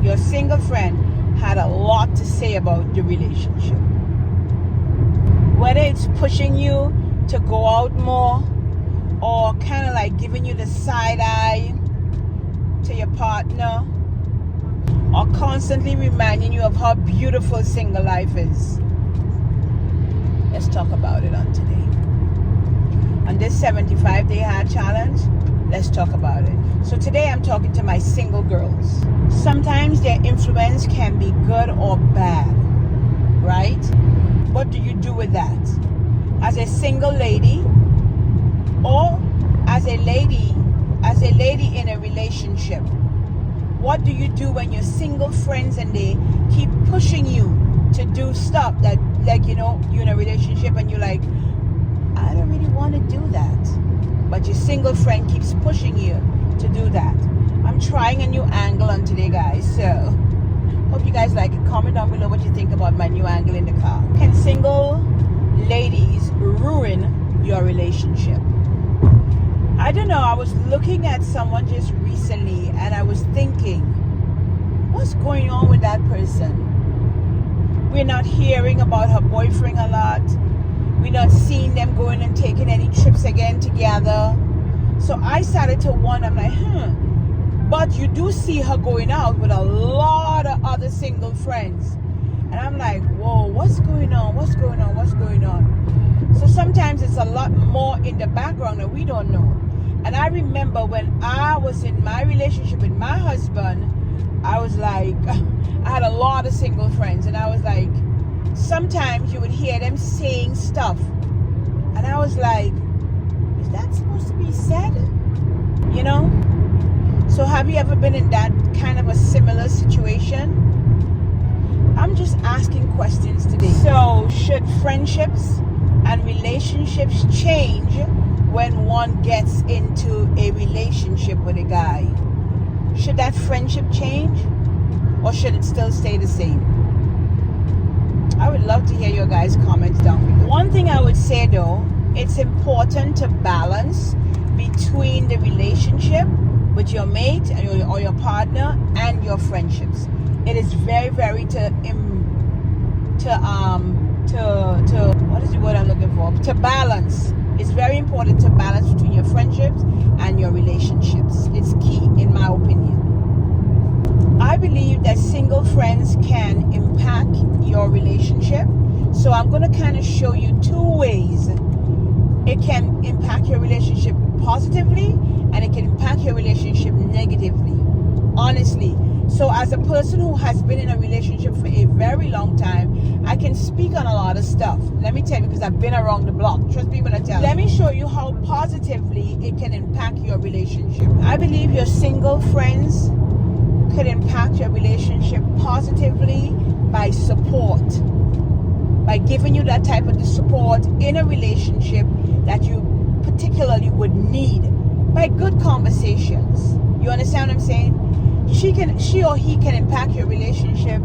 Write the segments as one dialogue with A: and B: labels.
A: your single friend had a lot to say about the relationship. Whether it's pushing you to go out more, or kind of like giving you the side eye to your partner, or constantly reminding you of how beautiful single life is. Let's talk about it on today. On this 75-day hard challenge, let's talk about it. So today I'm talking to my single girls. Sometimes their influence can be good or bad, right? What do you do with that? As a single lady, or as a lady in a relationship, what do you do when you're single friends and they keep pushing you to do stuff that, like, you're in a relationship and you're like, I don't really want to do that, but your single friend keeps pushing you to do that? I'm trying a new angle on today, guys, so hope you guys like it. Comment down below what you think about my new angle in the car. Can single ladies ruin your relationship? I don't know. I was looking at someone just recently and I was thinking, what's going on with that person? We're not hearing about her boyfriend a lot. We're not seeing them going and taking any trips again together. So I started to wonder, I'm like, but you do see her going out with a lot of other single friends. And I'm like, whoa, what's going on? What's going on? What's going on? So sometimes it's a lot more in the background that we don't know. And I remember when I was in my relationship with my husband, I was like, I had a lot of single friends. And I was like, sometimes you would hear them saying stuff. And I was like, is that supposed to be said? You know? So have you ever been in that kind of a similar situation? I'm just asking questions today. So should friendships and relationships change when one gets into a relationship with a guy? Should that friendship change, or should it still stay the same? I would love to hear your guys' comments down below. One thing I would say though, it's important to balance between the relationship with your mate or your partner and your friendships. It is very, very what is the word I'm looking for? To balance. It's very important to balance between your friendships and your relationships. It's key, in my opinion. I believe that single friends can impact your relationship. So I'm going to kind of show you two ways it can impact your relationship positively and it can impact your relationship negatively. Honestly. So as a person who has been in a relationship for a very long time, I can speak on a lot of stuff. Let me tell you, because I've been around the block. Trust me when I tell you. Let me show you how positively it can impact your relationship. I believe your single friends could impact your relationship positively by support. By giving you that type of support in a relationship that you particularly would need. By good conversations. You understand what I'm saying? She or he can impact your relationship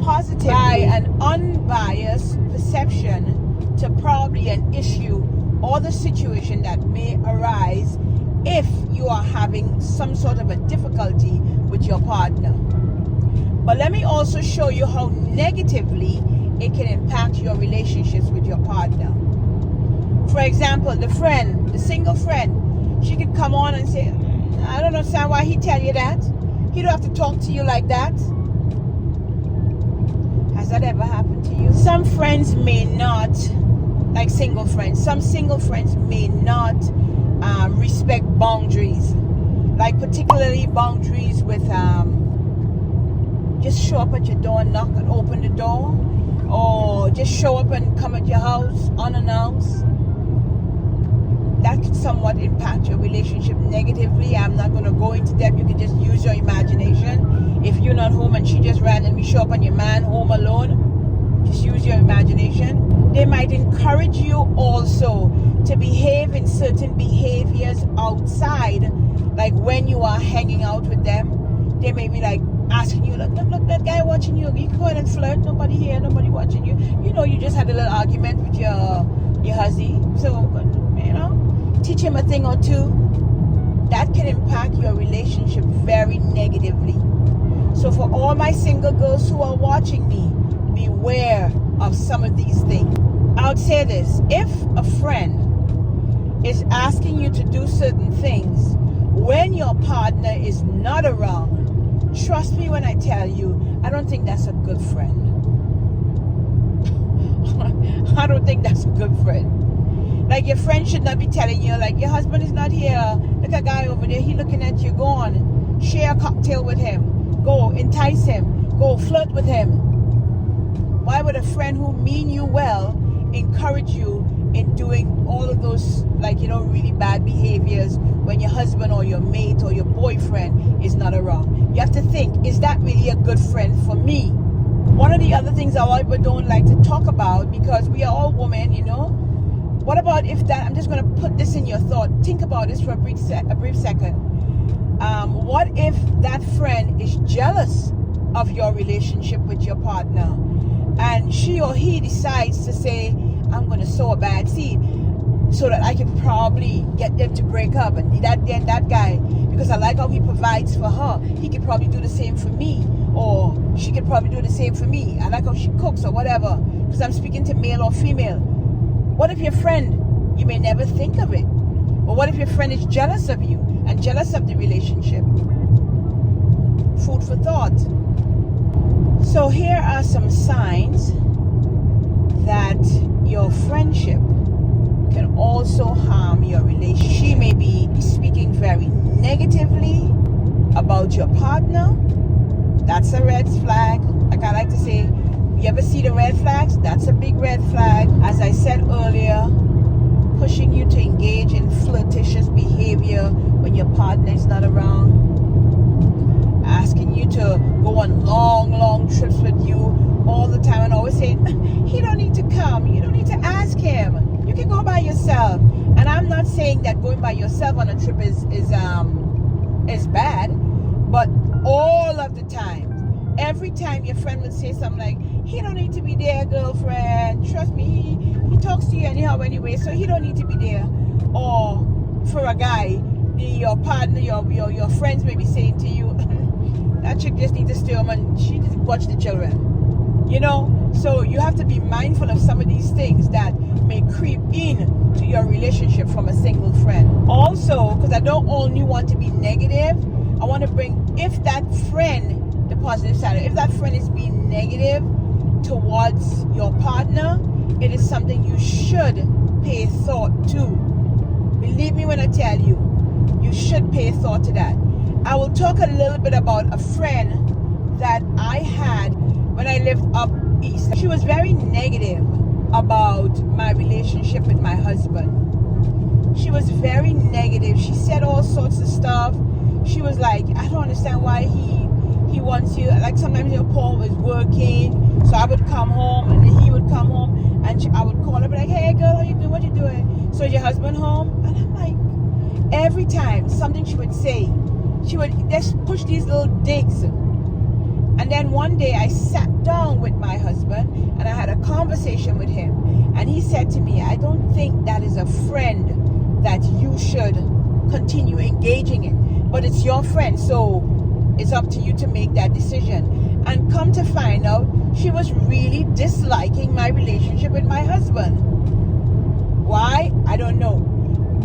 A: positively by an unbiased perception to probably an issue or the situation that may arise if you are having some sort of a difficulty with your partner. But let me also show you how negatively it can impact your relationships with your partner. For example, the single friend, she could come on and say, I don't understand why he tell you that. He don't have to talk to you like that. Has that ever happened to you? Some friends may not, like single friends, some single friends may not respect boundaries. Like particularly boundaries with just show up at your door and knock and open the door. Or just show up and come at your house unannounced. That could somewhat impact your relationship negatively. I'm not going to go into depth. You can just use your imagination. If you're not home and she just randomly show up on your man home alone, just use your imagination. They might encourage you also to behave in certain behaviors outside. Like when you are hanging out with them, they may be like asking you, look, that guy watching you. You go ahead and flirt. Nobody here, nobody watching you. You know, you just had a little argument with your husband. So, you know, teach him a thing or two. That can impact your relationship very negatively. all my single girls who are watching me, beware of some of these things. I would say this: if a friend is asking you to do certain things when your partner is not around, trust me when I tell you, I don't think that's a good friend. I don't think that's a good friend. Like, your friend should not be telling you, like, your husband is not here, look, a guy over there, he looking at you, go on, share a cocktail with him, go entice him, go flirt with him. Why would a friend who mean you well encourage you in doing all of those, like, really bad behaviors when your husband or your mate or your boyfriend is not around? You have to think, is that really a good friend for me? One of the other things a lot of people don't like to talk about, because we are all women, what about if that, I'm just going to put this in your thought, think about this for a brief second. What if that friend is jealous of your relationship with your partner, and she or he decides to say, I'm going to sow a bad seed so that I can probably get them to break up, and that guy, because I like how he provides for her, he could probably do the same for me, or she could probably do the same for me. I like how she cooks or whatever, because I'm speaking to male or female. What if your friend, you may never think of it, but what if your friend is jealous of you and jealous of the relationship? Food for thought. So here are some signs that your friendship can also harm your relationship. She may be speaking very negatively about your partner. That's a red flag. Like I like to say, you ever see the red flags? That's a big red flag. As I said earlier, pushing you to engage in flirtatious behavior when your partner is not around. Asking you to go on long trips with you all the time, and always saying, he don't need to come. You don't need to ask him. You can go by yourself. And I'm not saying that going by yourself on a trip is bad, but all of the time, every time your friend would say something like, he don't need to be there, girlfriend. Trust me, he talks to you anyhow anyway, so he don't need to be there. Or for a guy, your partner, your friends may be saying to you, that chick just needs to stay home and she just watch the children. So you have to be mindful of some of these things that may creep in to your relationship from a single friend. Also, because I don't only want to be negative, I want to bring, if that friend, the positive side, if that friend is being negative towards your partner, it is something you should pay thought to. Believe me when I tell you, you should pay thought to that. I will talk a little bit about a friend that I had when I lived up east. She was very negative about my relationship with my husband. She was very negative. She said all sorts of stuff. She was like, I don't understand why he wants you. Like, sometimes Paul was working, so I would come home and then he would come home, and I would call her, be like, hey girl, how you doing? What you doing? So is your husband home? And I'm like, every time something she would say, she would just push these little digs. And then one day I sat down with my husband and I had a conversation with him, and he said to me, I don't think that is a friend that you should continue engaging in, but it's your friend, so it's up to you to make that decision. And come to find out, she was really disliking my relationship with my husband. Why? I don't know,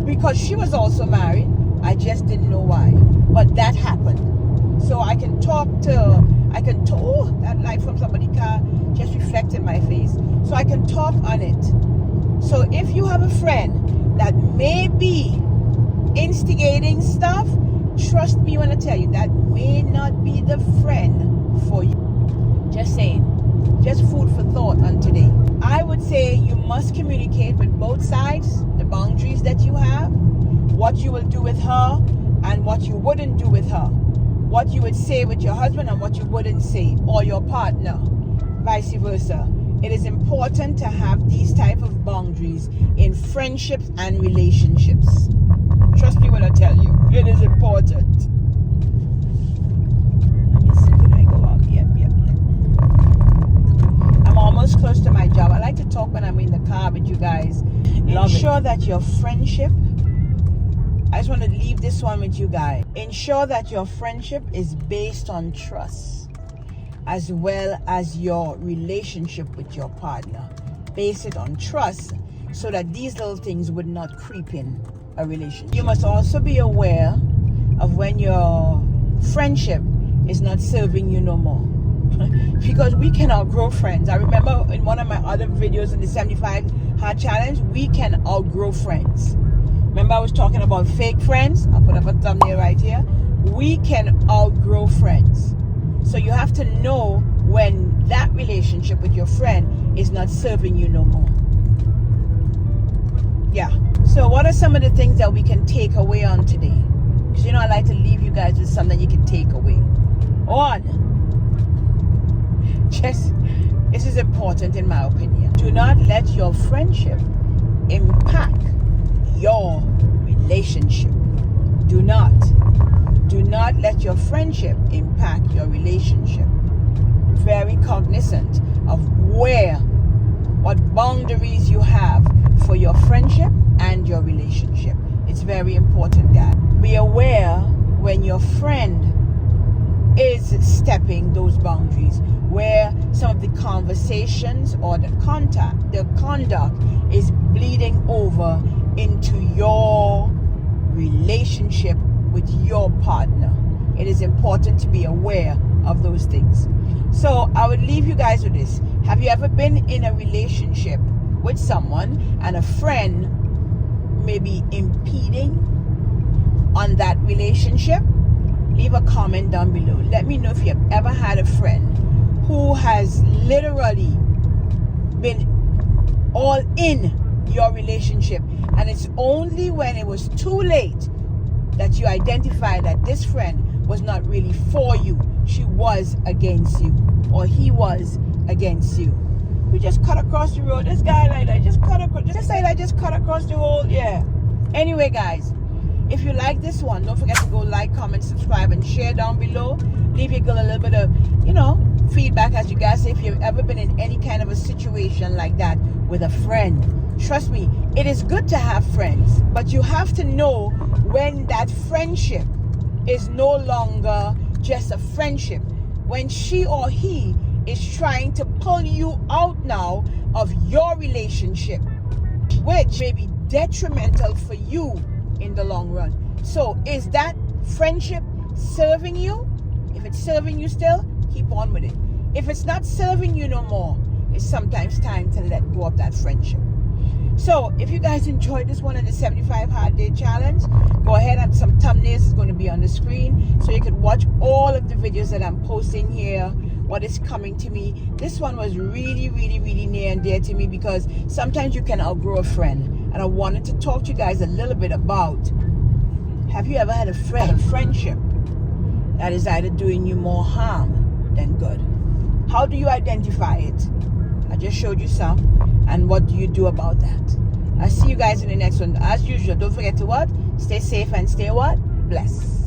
A: because she was also married. I just didn't know why, but that happened. So I can talk, oh, that light from somebody's car just reflected my face. So I can talk on it. So if you have a friend that may be instigating stuff, trust me when I tell you, that may not be the friend for you. Just saying. Just food for thought on today. I would say you must communicate with both sides, the boundaries that you have, what you will do with her and what you wouldn't do with her, what you would say with your husband and what you wouldn't say, or your partner, vice versa. It is important to have these type of boundaries in friendships and relationships. Trust me when I tell you, it is important. Let me see, can I go out? Yep. I'm almost close to my job. I like to talk when I'm in the car with you guys. Ensure that your friendship, I just want to leave this one with you guys. Ensure that your friendship is based on trust. as well as your relationship with your partner. Base it on trust so that these little things would not creep in a relationship. You must also be aware of when your friendship is not serving you no more. Because we can outgrow friends. I remember in one of my other videos in the 75 Hard Challenge, we can outgrow friends. Remember I was talking about fake friends? I'll put up a thumbnail right here. We can outgrow friends. So you have to know when that relationship with your friend is not serving you no more. Yeah. So what are some of the things that we can take away on today? Because you know I like to leave you guys with something you can take away. One, this is important in my opinion. Do not let your friendship impact your relationship. Do not let your friendship impact your relationship. Very cognizant of what boundaries you have for your friendship and your relationship. It's very important, guys. Be aware when your friend is stepping those boundaries, where some of the conversations or the conduct is bleeding over into your relationship with your partner. It is important to be aware of those things. So I would leave you guys with this. Have you ever been in a relationship with someone and a friend may be impeding on that relationship? Leave a comment down below. Let me know if you've ever had a friend who has literally been all in your relationship, and it's only when it was too late that you identify that this friend was not really for you. She was against you, or he was against you. We just cut across the road. This guy like that just cut across the whole, yeah. Anyway, guys, if you like this one, don't forget to go like, comment, subscribe, and share down below. Leave your girl a little bit of, feedback, as you guys say, if you've ever been in any kind of a situation like that with a friend. Trust me, it is good to have friends, but you have to know when that friendship is no longer just a friendship. When she or he is trying to pull you out now of your relationship, which may be detrimental for you in the long run. So is that friendship serving you? If it's serving you still, keep on with it. If it's not serving you no more, it's sometimes time to let go of that friendship. So if you guys enjoyed this one in the 75 Hard Day Challenge, go ahead, and some thumbnails is going to be on the screen so you can watch all of the videos that I'm posting here, what is coming to me. This one was really, really, really near and dear to me because sometimes you can outgrow a friend. And I wanted to talk to you guys a little bit about, have you ever had a friendship that is either doing you more harm than good? How do you identify it? I just showed you some. And what do you do about that? I'll see you guys in the next one. As usual, don't forget to what? Stay safe and stay what? Blessed.